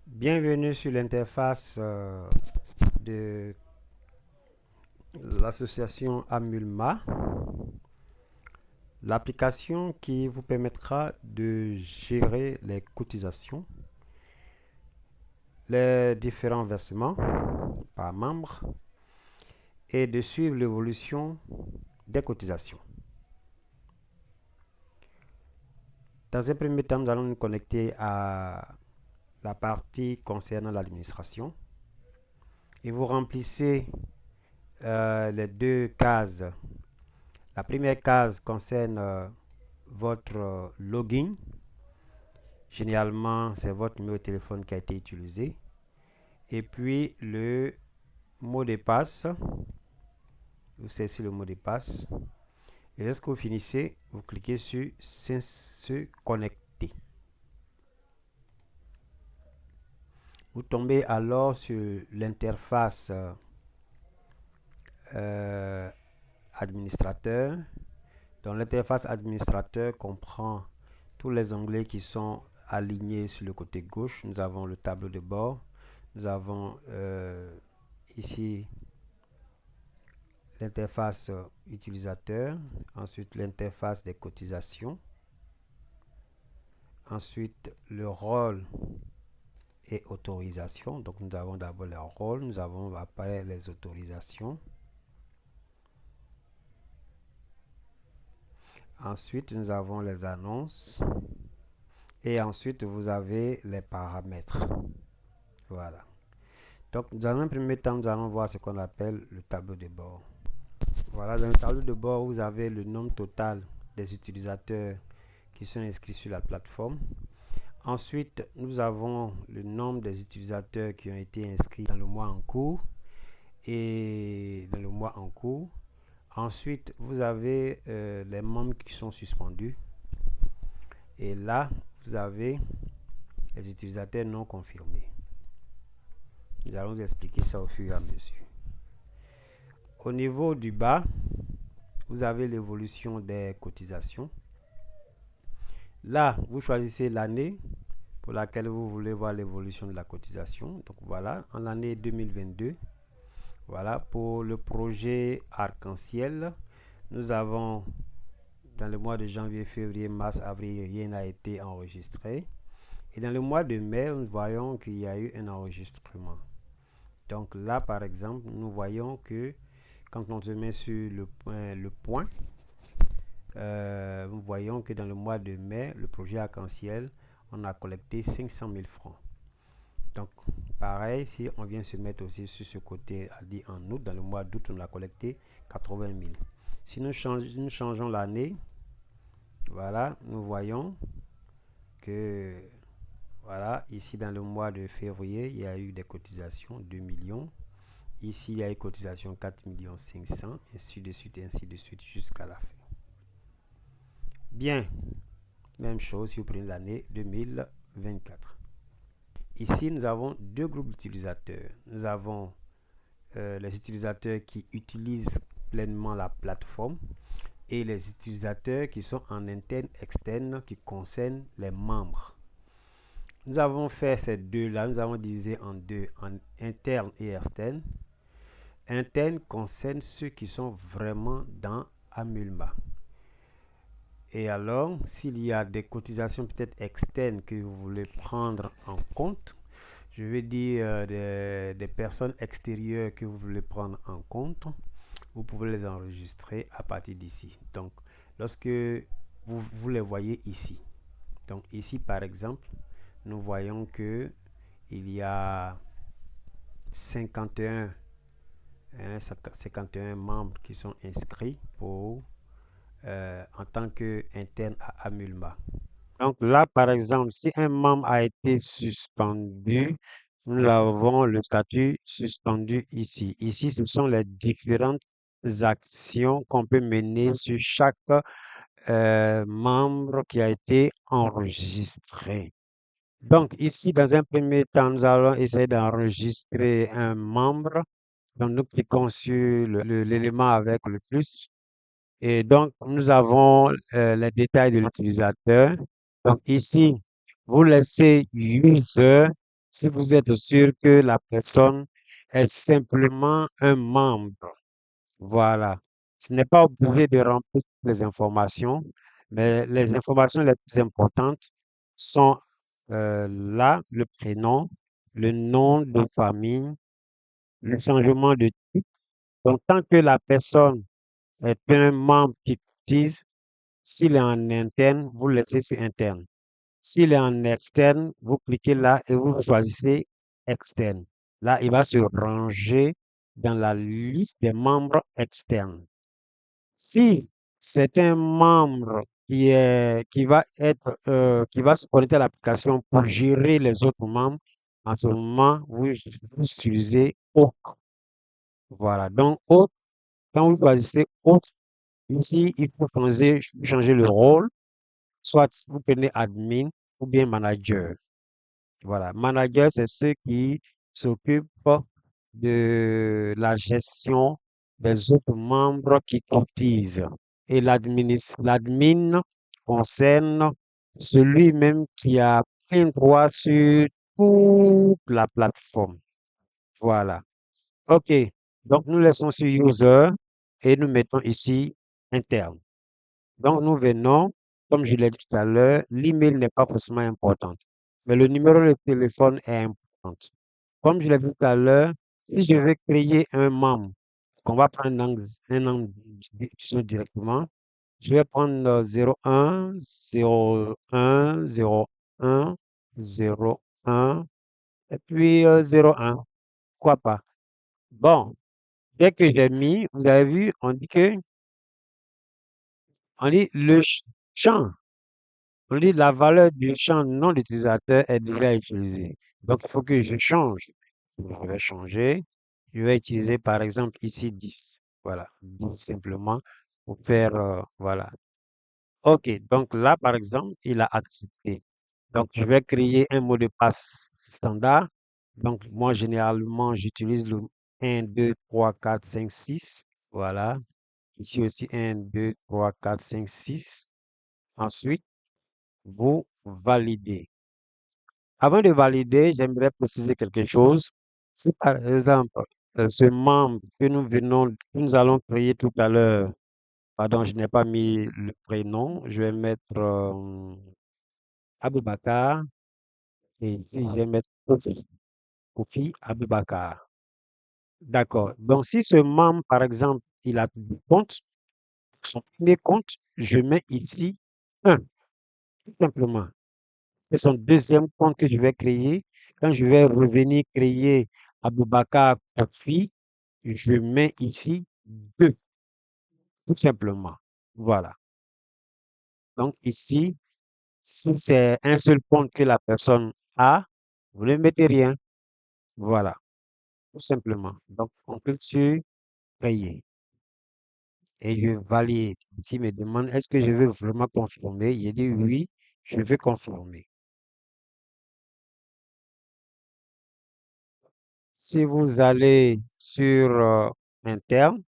Bienvenue sur l'interface de l'association Amulma, l'application qui vous permettra de gérer les cotisations, les différents versements par membre et de suivre l'évolution des cotisations. Dans un premier temps, nous allons nous connecter à la partie concernant l'administration et vous remplissez les deux cases. La première case concerne votre login. Généralement, c'est votre numéro de téléphone qui a été utilisé. Et puis, le mot de passe. Vous saisissez le mot de passe. Et lorsque vous finissez, vous cliquez sur se connecter. Vous tombez alors sur l'interface administrateur. Donc, l'interface administrateur comprend tous les onglets qui sont alignés sur le côté gauche. Nous avons le tableau de bord. Nous avons ici l'interface utilisateur. Ensuite, l'interface des cotisations. Ensuite, le rôle et autorisation. Donc, nous avons d'abord le rôle. Nous avons après les autorisations. Ensuite, nous avons les annonces. Et ensuite, vous avez les paramètres. Voilà. Donc, dans un premier temps, nous allons voir ce qu'on appelle le tableau de bord. Voilà, dans le tableau de bord, vous avez le nombre total des utilisateurs qui sont inscrits sur la plateforme. Ensuite, nous avons le nombre des utilisateurs qui ont été inscrits dans le mois en cours et dans le mois en cours. Ensuite, vous avez les membres qui sont suspendus. Et là, vous avez les utilisateurs non confirmés. Nous allons vous expliquer ça au fur et à mesure. Au niveau du bas, vous avez l'évolution des cotisations. Là, vous choisissez l'année pour laquelle vous voulez voir l'évolution de la cotisation. Donc voilà, en l'année 2022. Voilà, pour le projet Arc-en-Ciel, nous avons dans le mois de janvier, février, mars, avril, rien n'a été enregistré. Et dans le mois de mai, nous voyons qu'il y a eu un enregistrement. Donc là, par exemple, nous voyons que quand on se met sur le point, nous voyons que dans le mois de mai, le projet Arc-en-Ciel, on a collecté 500 000 francs. Donc, pareil, si on vient se mettre aussi sur ce côté, dit en août, dans le mois d'août, on a collecté 80 000. Si nous changeons l'année, voilà, nous voyons que, voilà, ici dans le mois de février, il y a eu des cotisations, 2 millions. Ici, il y a eu cotisation 4 500 000, ainsi de suite, jusqu'à la fin. Bien, même chose si vous prenez l'année 2024. Ici, nous avons deux groupes d'utilisateurs. Nous avons les utilisateurs qui utilisent pleinement la plateforme et les utilisateurs qui sont en interne, externe, qui concernent les membres. Nous avons fait ces deux-là, nous avons divisé en deux, en interne et externe. Interne concerne ceux qui sont vraiment dans Amulma. Et alors, s'il y a des cotisations peut-être externes que vous voulez prendre en compte, je vais dire des personnes extérieures que vous voulez prendre en compte, vous pouvez les enregistrer à partir d'ici. Donc, lorsque vous les voyez ici. Donc, ici, par exemple, nous voyons que il y a 51 membres qui sont inscrits pour en tant qu'interne à Amulma. Donc là, par exemple, si un membre a été suspendu, nous avons le statut suspendu ici. Ici, ce sont les différentes actions qu'on peut mener sur chaque membre qui a été enregistré. Donc ici, dans un premier temps, nous allons essayer d'enregistrer un membre. Donc nous cliquons sur l'élément avec le plus. Et donc, nous avons les détails de l'utilisateur. Donc ici, vous laissez user Si vous êtes sûr que la personne est simplement un membre, voilà. Ce n'est pas obligé de remplir toutes les informations, mais les informations les plus importantes sont là, le prénom, le nom de famille, le changement de type. Donc, tant que la personne est un membre qui cotise, s'il est en interne, vous le laissez sur interne. S'il est en externe, vous cliquez là et vous choisissez externe. Là, il va se ranger dans la liste des membres externes. Si c'est un membre qui va se connecter à l'application pour gérer les autres membres, en ce moment, vous utilisez autre. Voilà. Donc, autre, quand vous choisissez autre, ici, il faut changer le rôle. Soit vous prenez admin ou bien manager. Voilà. Manager, c'est ceux qui s'occupent de la gestion des autres membres qui cotisent. Et l'admin concerne celui-même qui a plein droit sur toute la plateforme. Voilà. OK. Donc, nous laissons sur user et nous mettons ici interne. Donc, nous venons, comme je l'ai dit tout à l'heure, l'email n'est pas forcément important, mais le numéro de téléphone est important. Comme je l'ai dit tout à l'heure, si je veux créer un membre, qu'on va prendre un angle directement, je vais prendre 01, 01, 01, 01, et puis 01. Pourquoi pas? Bon, dès que j'ai mis, vous avez vu, on dit le champ. On dit la valeur du champ nom d'utilisateur est déjà utilisée. Donc, il faut que je change. Je vais changer. Je vais utiliser par exemple ici 10. Voilà, 10 simplement pour faire, voilà. OK, donc là, par exemple, il a accepté. Donc, je vais créer un mot de passe standard. Donc, moi, généralement, j'utilise le 1, 2, 3, 4, 5, 6. Voilà. Ici aussi, 1, 2, 3, 4, 5, 6. Ensuite, vous validez. Avant de valider, j'aimerais préciser quelque chose. Si par exemple, ce membre que nous allons créer tout à l'heure, pardon, je n'ai pas mis le prénom, je vais mettre Aboubakar et ici je vais mettre Kofi, Kofi Aboubakar. D'accord. Donc, si ce membre, par exemple, il a deux comptes, son premier compte, je mets ici un, tout simplement. C'est son deuxième compte que je vais créer. Quand je vais revenir créer Aboubakar Kofi, je mets ici 2, tout simplement. Voilà. Donc ici, si c'est un seul compte que la personne a, vous ne mettez rien. Voilà, tout simplement. Donc on clique sur payer et je valide. Ici, il me demande est-ce que je veux vraiment confirmer. Il dit oui, je veux confirmer. Si vous allez sur interne,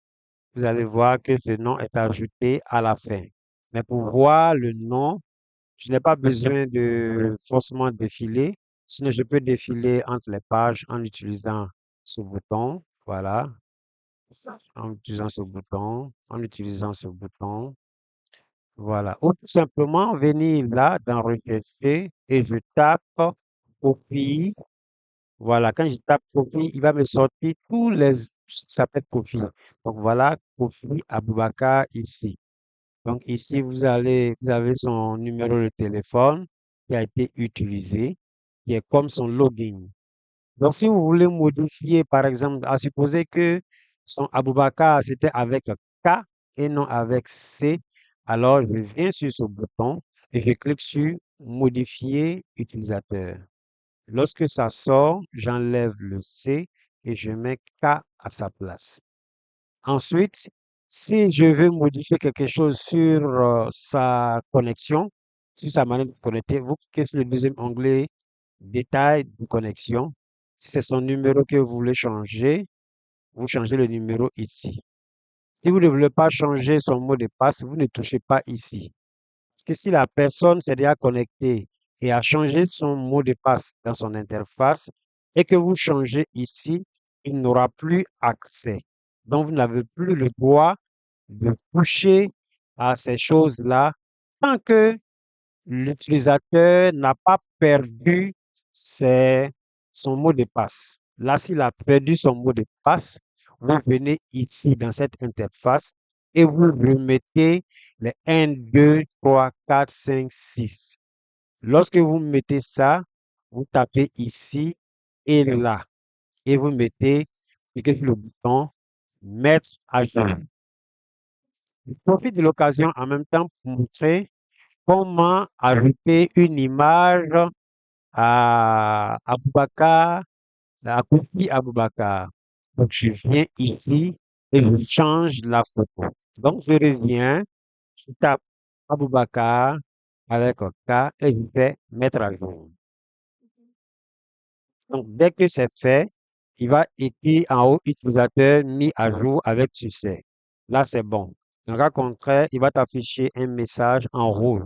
vous allez voir que ce nom est ajouté à la fin. Mais pour voir le nom, je n'ai pas besoin de forcément défiler. Sinon, je peux défiler entre les pages en utilisant ce bouton. Voilà. En utilisant ce bouton. En utilisant ce bouton. Voilà. Ou tout simplement venir là dans rechercher et je tape copie. Voilà. Quand je tape copie, il va me sortir tous les, ça s'appelle copie. Donc voilà, Kofi Aboubakar ici. Donc ici, vous avez son numéro de téléphone qui a été utilisé, qui est comme son login. Donc si vous voulez modifier, par exemple, à supposer que son Aboubakar, c'était avec K et non avec C, alors je viens sur ce bouton et je clique sur modifier utilisateur. Lorsque ça sort, j'enlève le C et je mets K à sa place. Ensuite, si je veux modifier quelque chose sur sa connexion, sur sa manière de connecter, vous cliquez sur le deuxième onglet détail de connexion. Si c'est son numéro que vous voulez changer, vous changez le numéro ici. Si vous ne voulez pas changer son mot de passe, vous ne touchez pas ici. Parce que si la personne s'est déjà connectée et a changé son mot de passe dans son interface, et que vous changez ici, il n'aura plus accès. Donc, vous n'avez plus le droit de toucher à ces choses-là tant que l'utilisateur n'a pas perdu son mot de passe. Là, s'il a perdu son mot de passe, vous venez ici dans cette interface et vous remettez les 1, 2, 3, 4, 5, 6. Lorsque vous mettez ça, vous tapez ici et là et vous mettez, cliquez sur le bouton mettre à jour. Je profite de l'occasion en même temps pour montrer comment ajouter une image à Aboubakar, à Kofi Aboubakar. Donc, je viens ici et je change la photo. Donc, je reviens, je tape Aboubakar avec un K et je fais mettre à jour. Donc, dès que c'est fait, il va écrire en haut utilisateur mis à jour avec succès. Là, c'est bon. Dans le cas contraire, il va t'afficher un message en rouge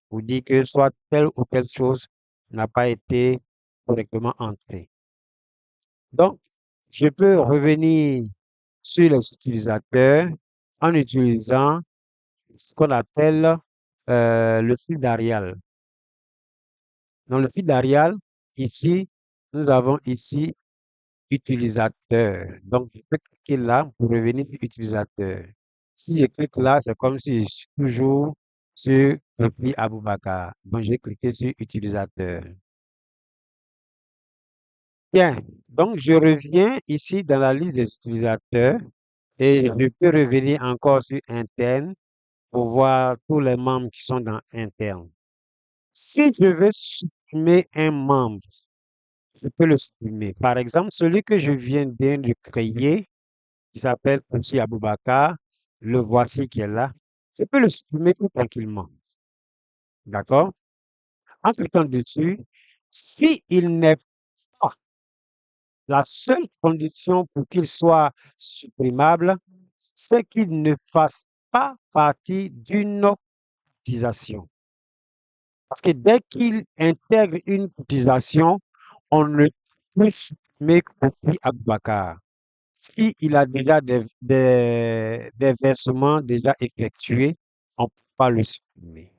pour dire que soit telle ou telle chose n'a pas été correctement entrée. Donc, je peux revenir sur les utilisateurs en utilisant ce qu'on appelle le fil d'Arial. Dans le fil d'Arial, ici, nous avons ici utilisateur. Donc, je peux cliquer là pour revenir sur utilisateur. Si je clique là, c'est comme si je suis toujours sur Kofi Aboubakar. Donc, je vais cliquer sur utilisateur. Bien, donc je reviens ici dans la liste des utilisateurs et je peux revenir encore sur interne pour voir tous les membres qui sont dans interne. Si je veux supprimer un membre, je peux le supprimer. Par exemple, celui que je viens de créer, qui s'appelle Kofi Aboubakar, le voici qui est là. Je peux le supprimer tout tranquillement. D'accord? En cliquant dessus, si il n'est pas la seule condition pour qu'il soit supprimable, c'est qu'il ne fasse pas partie d'une cotisation. Parce que dès qu'il intègre une cotisation, on ne peut supprimer Kofi Aboubakar. S'il a déjà des versements déjà effectués, on ne peut pas le supprimer.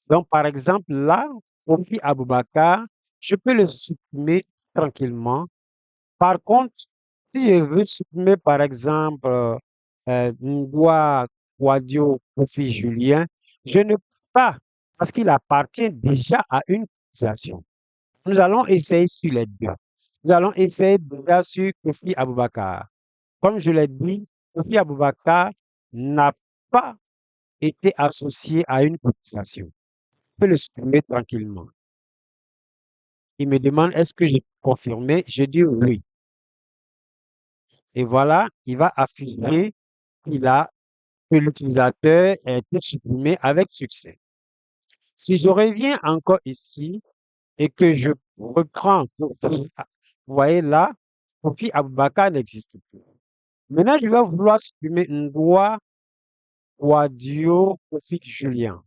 Donc, par exemple, là, Kofi Aboubakar, je peux le supprimer tranquillement. Par contre, si je veux supprimer, par exemple, Ngoua Wadio Kofi Julien, je ne peux pas parce qu'il appartient déjà à une cotisation. Nous allons essayer sur les deux. Nous allons essayer déjà sur Kofi Aboubakar. Comme je l'ai dit, Kofi Aboubakar n'a pas été associé à une cotisation. Je peux le supprimer tranquillement. Il me demande est-ce que j'ai confirmé? Je dis oui. Et voilà, il va affirmer que l'utilisateur a été supprimé avec succès. Si je reviens encore ici et que je reprends Kofi, vous voyez là, Kofi Aboubakar n'existe plus. Maintenant, je vais vouloir supprimer Ngoua Wadio Kofi Julien.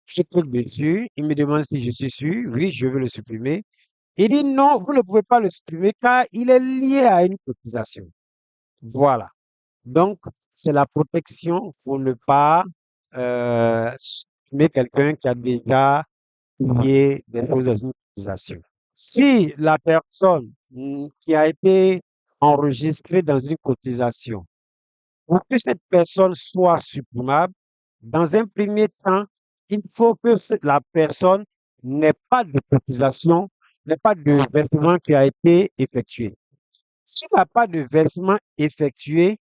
Je clique dessus, il me demande si je suis sûr. Oui, je veux le supprimer. Il dit non, vous ne pouvez pas le supprimer car il est lié à une cotisation. Voilà. Donc, c'est la protection pour ne pas supprimer quelqu'un qui a déjà payé des choses dans une cotisation. Si la personne qui a été enregistrée dans une cotisation, pour que cette personne soit supprimable, dans un premier temps, il faut que la personne n'ait pas de cotisation, n'ait pas de versement qui a été effectué. S'il n'a pas de versement effectué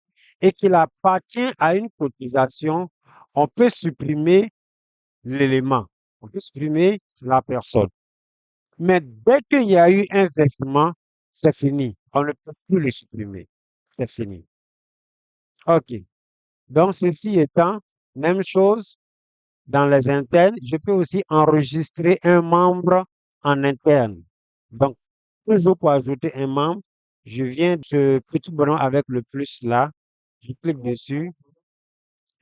et qu'il appartient à une cotisation, on peut supprimer l'élément, on peut supprimer la personne. Mais dès qu'il y a eu un versement, c'est fini. On ne peut plus le supprimer. C'est fini. OK. Donc, ceci étant, même chose dans les internes, je peux aussi enregistrer un membre en interne. Donc, toujours pour ajouter un membre, je viens de ce petit bonhomme avec le plus là, je clique dessus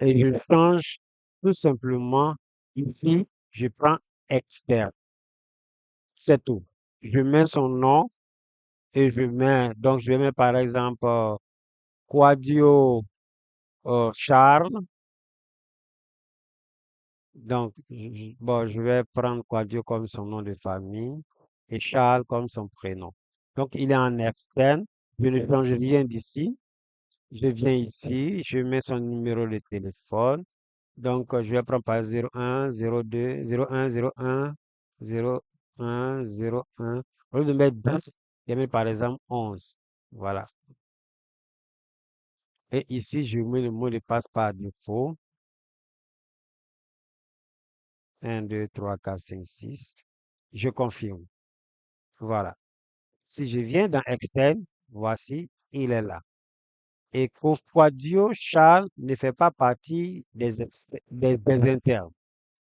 et je change tout simplement ici, je prends externe. C'est tout. Je mets son nom et donc je mets par exemple Quadio Charles. Donc, bon, je vais prendre Quadio comme son nom de famille et Charles comme son prénom. Donc, il est en externe. Je ne change rien d'ici. Je viens ici, je mets son numéro de téléphone. Donc, je vais prendre par 01 02 01 01 01 01. Au lieu de mettre 10, je mets par exemple 11. Voilà. Et ici, je mets le mot de passe par défaut. 1, 2, 3, 4, 5, 6. Je confirme. Voilà. Si je viens dans externe, voici, il est là. Et Quadio Charles ne fait pas partie des internes.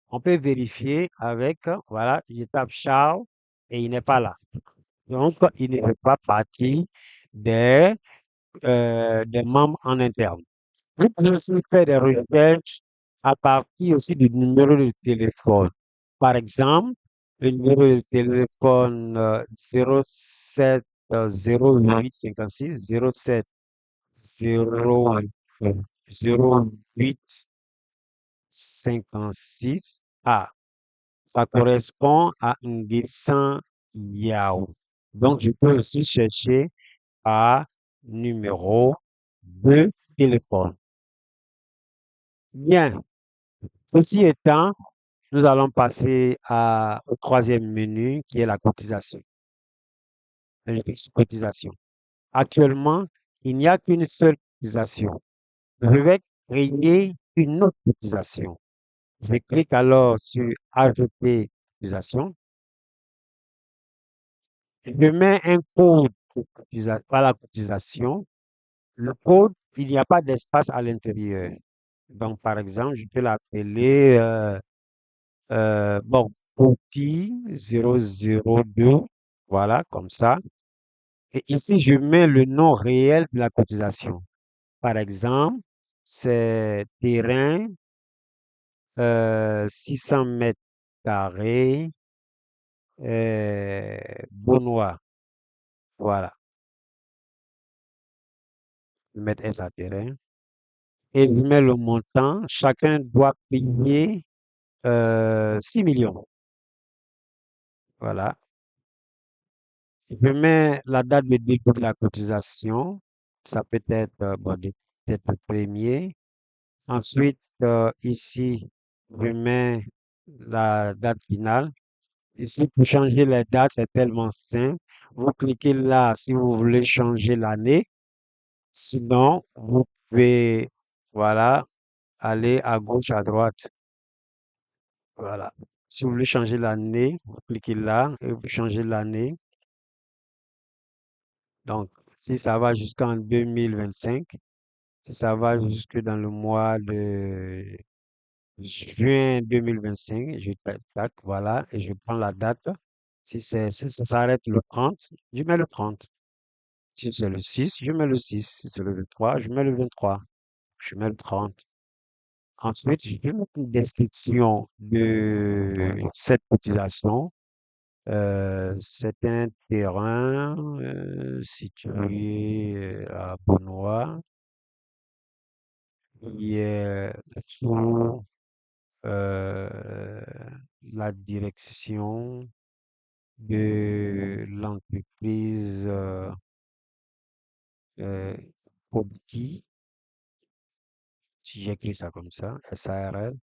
On peut vérifier avec, voilà, je tape Charles et il n'est pas là. Donc, il ne fait pas partie des, des membres en interne. Vous pouvez aussi faire des recherches à partir aussi du numéro de téléphone. Par exemple, le numéro de téléphone 07 08 56 07 0 08 56. Ah, ça correspond à un dessin Yahoo. Donc, je peux aussi chercher par numéro de téléphone. Bien, ceci étant, nous allons passer au troisième menu qui est la cotisation. La cotisation. Actuellement, il n'y a qu'une seule cotisation. Je vais créer une autre cotisation. Je clique alors sur Ajouter cotisation. Je mets un code à la cotisation. Le code, il n'y a pas d'espace à l'intérieur. Donc, par exemple, je peux l'appeler bon, Coti 002. Voilà, comme ça. Et ici, je mets le nom réel de la cotisation. Par exemple, c'est terrain 600 mètres carrés, Beaunois. Voilà, je mets S à terrain. Et je mets le montant. Chacun doit payer 6 millions. Voilà. Je mets la date de début de la cotisation. Ça peut être, bon, peut-être le premier. Ensuite, ici, je mets la date finale. Ici, pour changer les dates, c'est tellement simple. Vous cliquez là si vous voulez changer l'année. Sinon, vous pouvez, voilà, aller à gauche, à droite. Voilà. Si vous voulez changer l'année, vous cliquez là et vous changez l'année. Donc, si ça va jusqu'en 2025, si ça va jusque dans le mois de juin 2025, je tac, voilà, et je prends la date. Si ça s'arrête le 30, je mets le 30. Si c'est le 6, je mets le 6. Si c'est le 23, je mets le 23. Je mets le 30. Ensuite, je vais mettre une description de cette cotisation. C'est un terrain situé à Beaunois, qui est sous euh, la direction de l'entreprise euh, Pobki, si j'écris ça comme ça, SARL.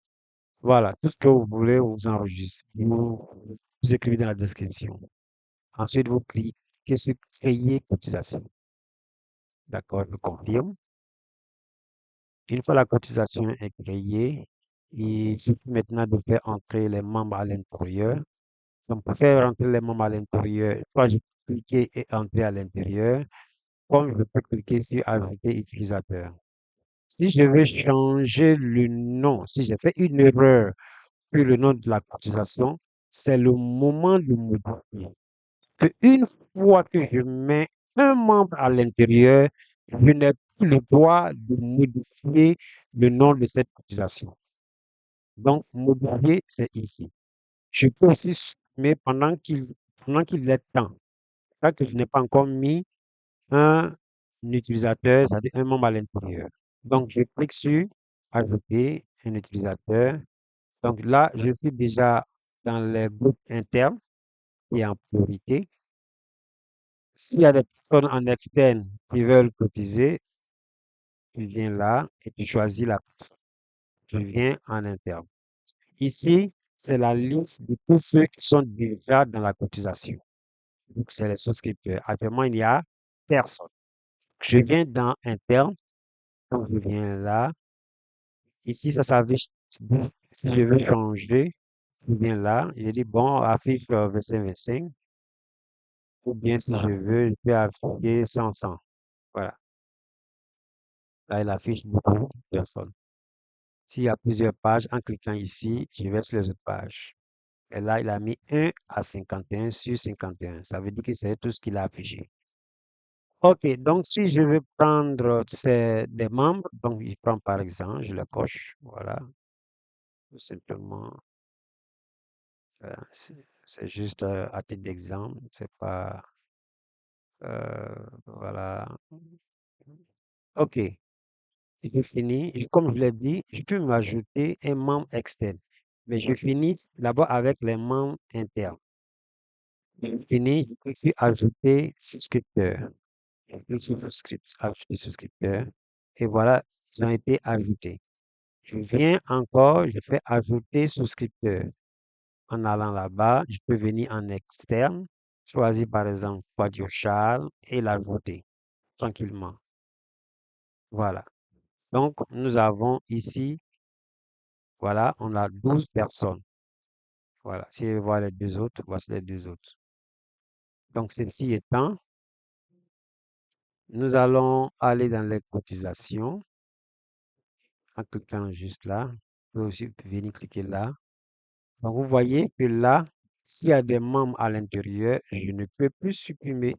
Voilà, tout ce que vous voulez, vous enregistrez, vous écrivez dans la description. Ensuite, vous cliquez sur Créer cotisation. D'accord, je confirme. Une fois la cotisation est créée, il suffit maintenant de faire entrer les membres à l'intérieur. Donc, pour faire entrer les membres à l'intérieur, soit je peux cliquer et entrer à l'intérieur, comme je peux cliquer sur Ajouter utilisateur. Si je veux changer le nom, si j'ai fait une erreur sur le nom de la cotisation, c'est le moment de modifier. Que une fois que je mets un membre à l'intérieur, je n'ai plus le droit de modifier le nom de cette cotisation. Donc, modifier, c'est ici. Je peux aussi supprimer pendant qu'il est temps. cas que je n'ai pas encore mis un utilisateur, c'est-à-dire un membre à l'intérieur. Donc, je clique sur Ajouter un utilisateur. Donc là, je suis déjà dans les groupes internes et en priorité. S'il y a des personnes en externe qui veulent cotiser, tu viens là et tu choisis la personne. Tu viens en interne. Ici, c'est la liste de tous ceux qui sont déjà dans la cotisation. Donc, c'est les souscripteurs. Actuellement, il n'y a personne. Je viens dans interne. Donc, je viens là. Ici, ça s'affiche. Si je veux changer, je viens là. Je dis, bon, affiche 25-25. Ou bien, si je veux, je peux afficher 100-100. Voilà. Là, il affiche beaucoup de personnes. S'il y a plusieurs pages, en cliquant ici, je vais sur les autres pages. Et là, il a mis 1 à 51 sur 51. Ça veut dire que c'est tout ce qu'il a affiché. OK, donc si je veux prendre des membres, donc je prends par exemple, je le coche, voilà, tout simplement. C'est juste à titre d'exemple, c'est pas, voilà. OK, je finis. Comme je l'ai dit, je peux m'ajouter un membre externe, mais je finis d'abord avec les membres internes. Je finis, je clique sur Ajouter souscripteur. Je clique sur Ajouter souscripteur, et voilà, ils ont été ajoutés. Je viens encore, je fais ajouter souscripteur. En allant là-bas, je peux venir en externe, choisir par exemple Quadio Charles et l'ajouter tranquillement. Voilà. Donc, nous avons ici, voilà, on a 12 personnes. Voilà. Si je vois les deux autres, voici les deux autres. Donc, ceci étant, nous allons aller dans les cotisations en cliquant juste là. Vous pouvez aussi venir cliquer là. Donc, vous voyez que là, s'il y a des membres à l'intérieur, je ne peux plus supprimer.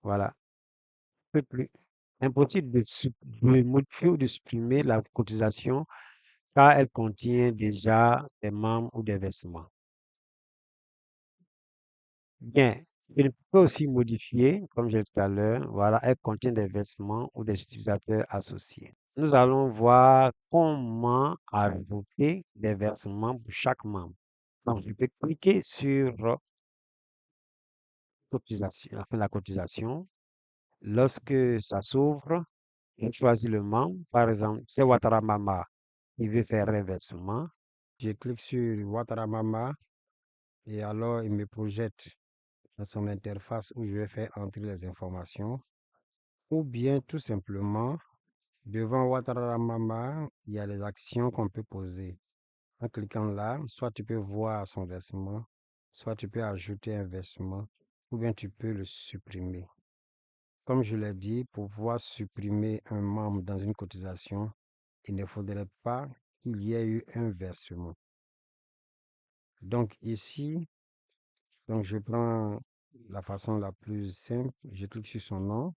Voilà, je ne peux plus. Impossible de modifier ou de supprimer la cotisation car elle contient déjà des membres ou des versements. Bien, je peux aussi modifier, comme j'ai dit tout à l'heure, voilà, elle contient des versements ou des utilisateurs associés. Nous allons voir comment ajouter des versements pour chaque membre. Donc, je peux cliquer sur cotisation, enfin, la cotisation. Lorsque ça s'ouvre, je choisis le membre. Par exemple, c'est Ouattara Mama. Il veut faire un versement. Je clique sur Ouattara Mama et alors il me projette dans son interface où je vais faire entrer les informations. Ou bien tout simplement, devant Ouattara Mama, il y a les actions qu'on peut poser. En cliquant là, soit tu peux voir son versement, soit tu peux ajouter un versement, ou bien tu peux le supprimer. Comme je l'ai dit, pour pouvoir supprimer un membre dans une cotisation, il ne faudrait pas qu'il y ait eu un versement. Donc ici, donc je prends la façon la plus simple, je clique sur son nom.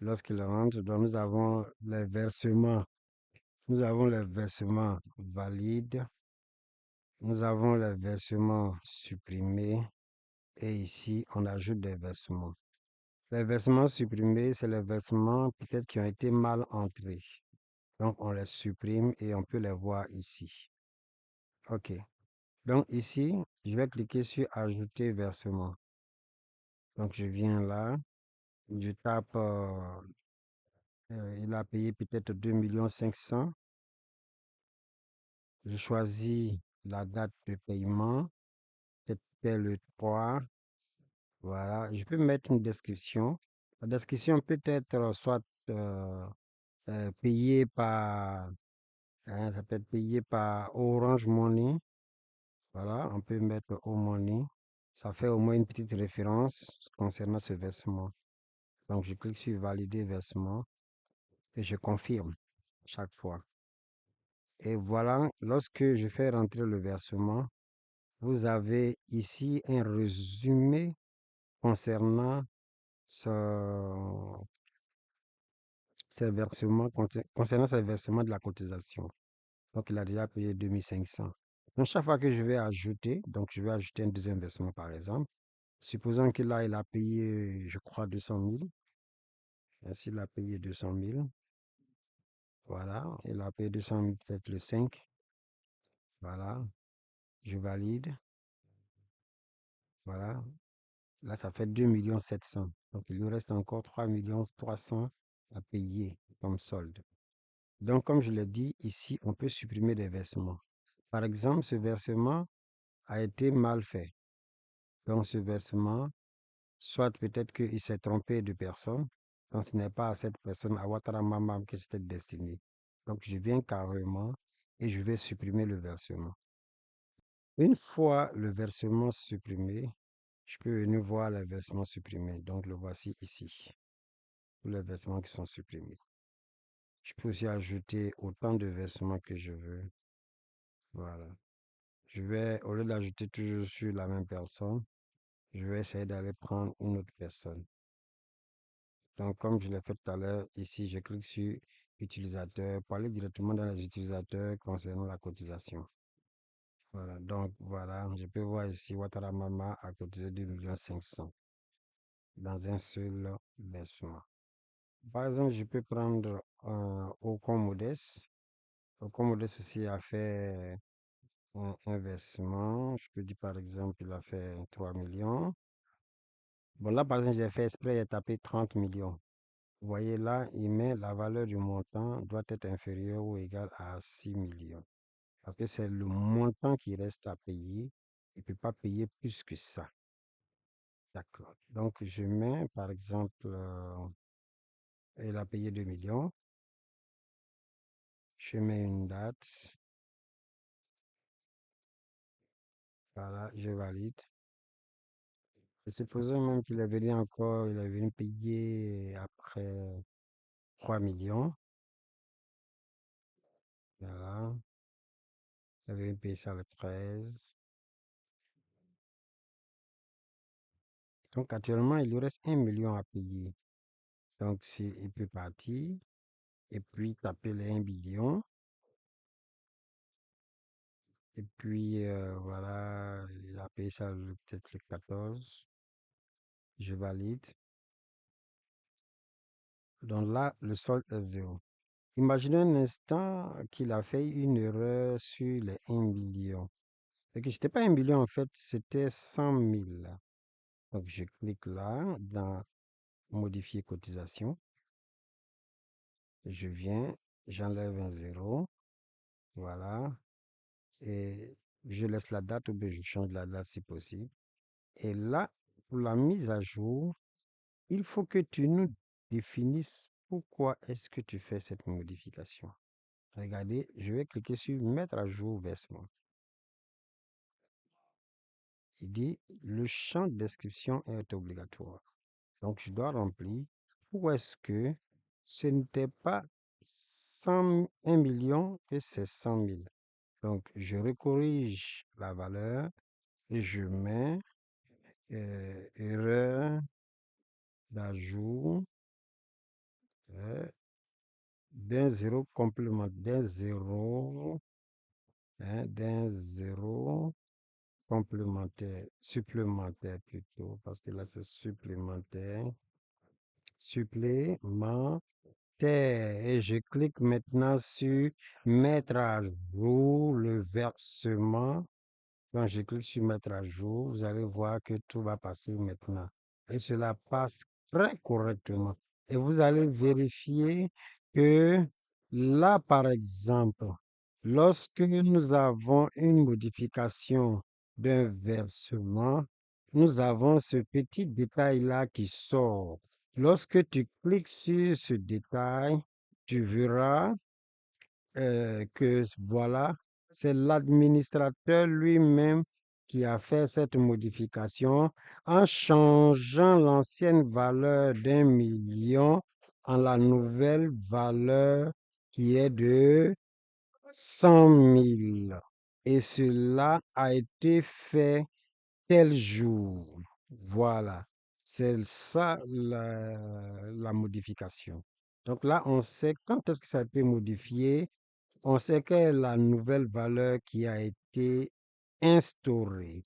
Lorsqu'il rentre, donc nous avons les versements. Nous avons les versements valides. Nous avons les versements supprimés. Et ici, on ajoute des versements. Les versements supprimés, c'est les versements peut-être qui ont été mal entrés. Donc, on les supprime et on peut les voir ici. OK. Donc, ici, je vais cliquer sur Ajouter versement. Donc, je viens là. Je tape, il a payé peut-être 2 500 000. Je choisis la date de paiement. C'était le 3. Voilà. Je peux mettre une description. La description peut être soit payé par, hein, ça peut être payé par Orange Money. Voilà, on peut mettre Au Money. Ça fait au moins une petite référence concernant ce versement. Donc, je clique sur Valider versement et je confirme chaque fois. Et voilà, lorsque je fais rentrer le versement, vous avez ici un résumé concernant ce- ces versements, concernant ces versements de la cotisation. Donc, il a déjà payé 2500. Donc, chaque fois que je vais ajouter, donc je vais ajouter un deuxième versement par exemple. Supposons que là, il a payé, je crois, 200 000. Ainsi, il a payé 200 000. Voilà, il a payé 200 000, peut-être le 5. Voilà, je valide. Voilà, là, ça fait 2 700 000. Donc, il lui reste encore 3 300 000 à payer comme solde. Donc, comme je l'ai dit, ici, on peut supprimer des versements. Par exemple, ce versement a été mal fait. Donc, ce versement, soit peut-être qu'il s'est trompé de personne, donc ce n'est pas à cette personne, à Ouattara Mamam, que c'était destiné. Donc, je viens carrément et je vais supprimer le versement. Une fois le versement supprimé, je peux venir voir les versements supprimés. Donc, le voici ici, tous les versements qui sont supprimés. Je peux aussi ajouter autant de versements que je veux. Voilà. Je vais, au lieu d'ajouter toujours sur la même personne, je vais essayer d'aller prendre une autre personne. Donc, comme je l'ai fait tout à l'heure, ici, je clique sur utilisateur pour aller directement dans les utilisateurs concernant la cotisation. Voilà, donc voilà, je peux voir ici Ouattara Mama a cotisé 2 500 000 dans un seul versement. Par exemple, je peux prendre Ocon Modeste. Ocon Modeste aussi a fait un versement. Je peux dire par exemple, il a fait 3 millions. Bon, là, par exemple, j'ai fait exprès, il a tapé 30 millions. Vous voyez là, il met la valeur du montant doit être inférieure ou égale à 6 millions. Parce que c'est le montant qui reste à payer. Il ne peut pas payer plus que ça. D'accord. Donc, je mets, par exemple, il a payé 2 millions. Je mets une date. Voilà, je valide. Et supposons même qu'il est venu encore, il est venu payer après 3 millions. Voilà. Il est venu payer ça le 13. Donc, actuellement, il lui reste 1 million à payer. Donc, il peut partir et puis taper les 1 million. Et puis, voilà, il a payé ça peut-être le 14. Je valide. Donc là, le solde est 0. Imaginez un instant qu'il a fait une erreur sur les 1 million. Et que ce n'était pas 1 million en fait, c'était 100 000. Donc, je clique là dans modifier cotisation. Je viens, j'enlève un 0. Voilà. Et je laisse la date ou bien je change la date si possible. Et là, pour la mise à jour, il faut que tu nous définisses pourquoi est-ce que tu fais cette modification. Regardez, je vais cliquer sur mettre à jour versement. Il dit le champ de description est obligatoire. Donc, je dois remplir où est-ce que ce n'était pas 1 million que c'est 100 000. Donc, je recorrige la valeur et je mets erreur d'ajout d'un zéro complément, d'un zéro complémentaire, supplémentaire plutôt, parce que là c'est supplémentaire, supplémentaire. Et je clique maintenant sur mettre à jour le versement. Quand je clique sur mettre à jour, vous allez voir que tout va passer maintenant. Et cela passe très correctement. Et vous allez vérifier que là, par exemple, lorsque nous avons une modification d'un versement, nous avons ce petit détail-là qui sort. Lorsque tu cliques sur ce détail, tu verras que voilà, c'est l'administrateur lui-même qui a fait cette modification en changeant l'ancienne valeur d'1 million en la nouvelle valeur qui est de 100 000. Et cela a été fait tel jour. Voilà, c'est ça la modification. Donc là, on sait quand est-ce que ça a été modifié. On sait quelle est la nouvelle valeur qui a été instaurée.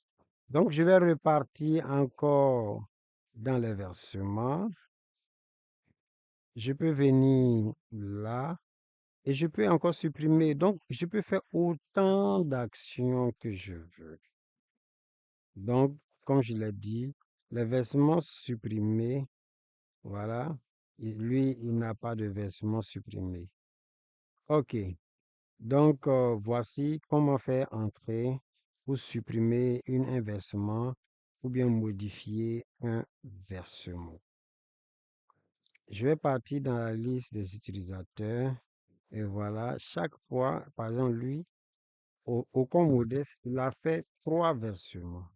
Donc, je vais repartir encore dans les versements. Je peux venir là et je peux encore supprimer. Donc, je peux faire autant d'actions que je veux. Donc, comme je l'ai dit, les versements supprimés, voilà, lui, il n'a pas de versement supprimé. OK. Donc, voici comment faire entrer ou supprimer un versement ou bien modifier un versement. Je vais partir dans la liste des utilisateurs et voilà, chaque fois, par exemple, lui, au compte modeste, il a fait 3 versements.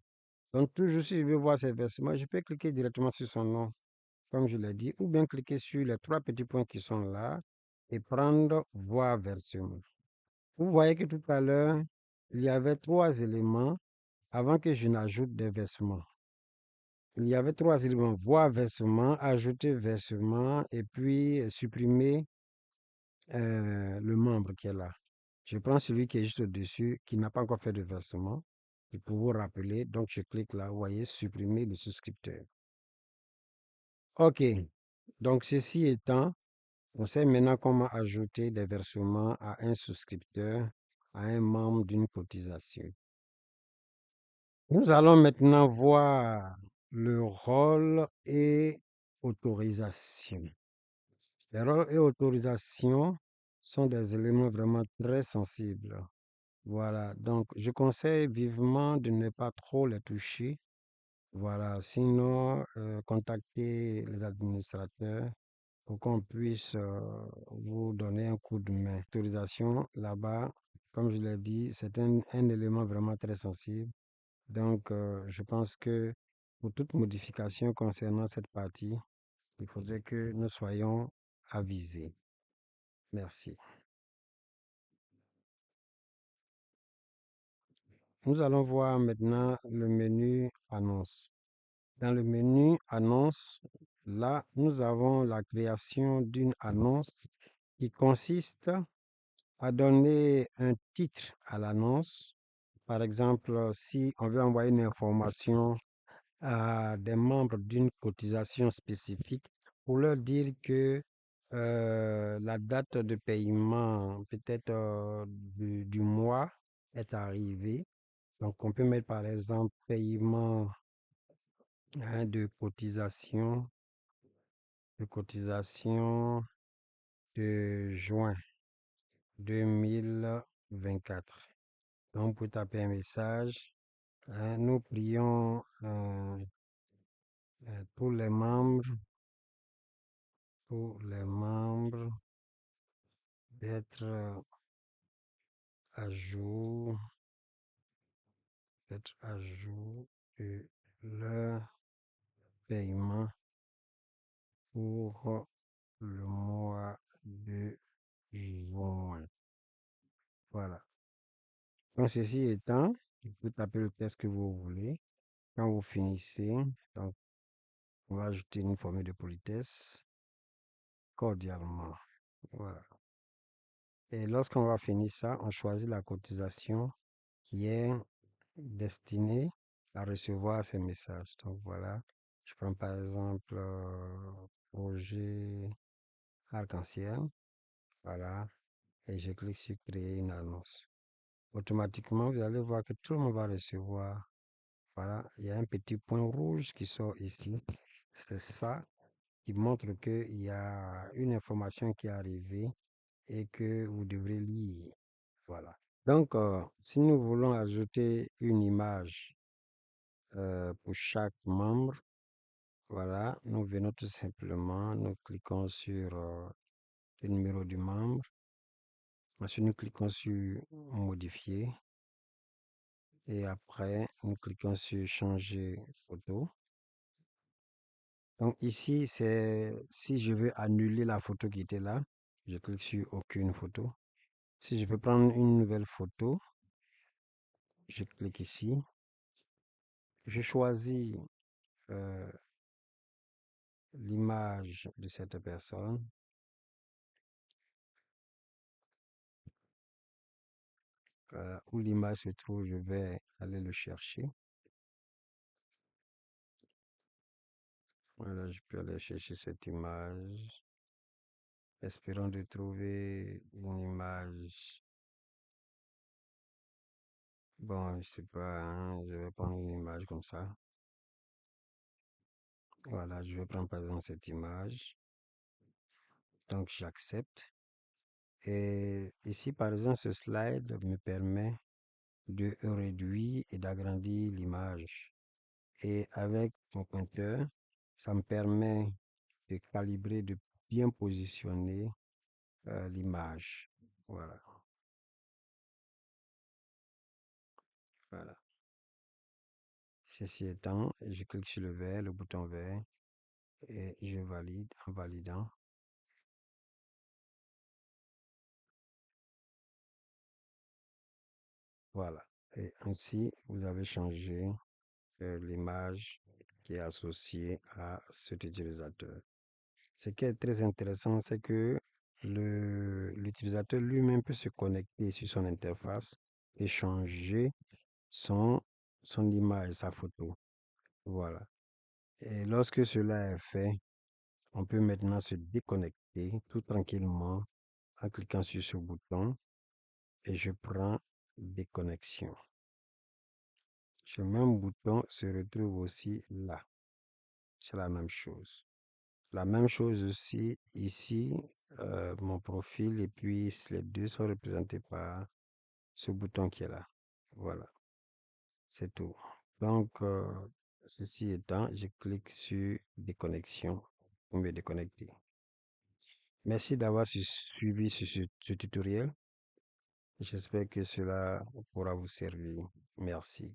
Donc, toujours si je veux voir ces versements, je peux cliquer directement sur son nom, comme je l'ai dit, ou bien cliquer sur les 3 petits points qui sont là et prendre voir versement. Vous voyez que tout à l'heure, il y avait 3 éléments avant que je n'ajoute des versements. Il y avait 3 éléments, voir versement, ajouter versement et puis supprimer le membre qui est là. Je prends celui qui est juste au-dessus, qui n'a pas encore fait de versement. Et pour vous rappeler, donc je clique là, vous voyez, supprimer le souscripteur. OK. Donc, ceci étant, on sait maintenant comment ajouter des versements à un souscripteur, à un membre d'une cotisation. Nous allons maintenant voir le rôle et autorisation. Les rôles et autorisations sont des éléments vraiment très sensibles. Voilà, donc je conseille vivement de ne pas trop les toucher. Voilà, sinon, contactez les administrateurs pour qu'on puisse vous donner un coup de main. L'autorisation, là-bas, comme je l'ai dit, c'est un élément vraiment très sensible. Donc, je pense que pour toute modification concernant cette partie, il faudrait que nous soyons avisés. Merci. Nous allons voir maintenant le menu Annonce. Dans le menu Annonce, là, nous avons la création d'une annonce qui consiste à donner un titre à l'annonce. Par exemple, si on veut envoyer une information à des membres d'une cotisation spécifique pour leur dire que la date de paiement peut-être du mois est arrivée. Donc, on peut mettre par exemple paiement de cotisation de juin 2024. Donc, pour taper un message, nous prions pour les membres d'être à jour, d'être à jour de leur paiement pour le mois de juin. Voilà. Donc, ceci étant, vous pouvez taper le texte que vous voulez. Quand vous finissez, donc, on va ajouter une formule de politesse cordialement. Voilà. Et lorsqu'on va finir ça, on choisit la cotisation qui est destinée à recevoir ces messages. Donc voilà, je prends par exemple projet arc-en-ciel. Voilà. Et je clique sur créer une annonce. Automatiquement, vous allez voir que tout le monde va recevoir. Voilà, il y a un petit point rouge qui sort ici. C'est ça qui montre qu'il y a une information qui est arrivée et que vous devrez lire. Voilà. Donc, si nous voulons ajouter une image pour chaque membre, voilà, nous venons tout simplement, nous cliquons sur le numéro du membre. Ensuite, nous cliquons sur modifier. Et après, nous cliquons sur changer photo. Donc ici, c'est si je veux annuler la photo qui était là, je clique sur aucune photo. Si je veux prendre une nouvelle photo, je clique ici. Je choisis l'image de cette personne. Où l'image se trouve, je vais aller le chercher. Voilà, je peux aller chercher cette image, espérant de trouver une image. Bon, je sais pas, hein, je vais prendre une image comme ça. Voilà, je vais prendre par exemple cette image. Donc, j'accepte. Et ici, par exemple, ce slide me permet de réduire et d'agrandir l'image. Et avec mon pointeur, ça me permet de calibrer, de bien positionner l'image. Voilà, voilà. Ceci étant, je clique sur le bouton vert, et je valide en validant. Voilà. Et ainsi, vous avez changé l'image qui est associée à cet utilisateur. Ce qui est très intéressant, c'est que l'utilisateur lui-même peut se connecter sur son interface et changer son, son image, sa photo. Voilà. Et lorsque cela est fait, on peut maintenant se déconnecter tout tranquillement en cliquant sur ce bouton et je prends déconnexion. Ce même bouton se retrouve aussi là. C'est la même chose. La même chose aussi ici, mon profil et puis les deux sont représentés par ce bouton qui est là. Voilà, c'est tout. Donc, ceci étant, je clique sur déconnexion pour me déconnecter. Merci d'avoir suivi ce tutoriel. J'espère que cela pourra vous servir. Merci.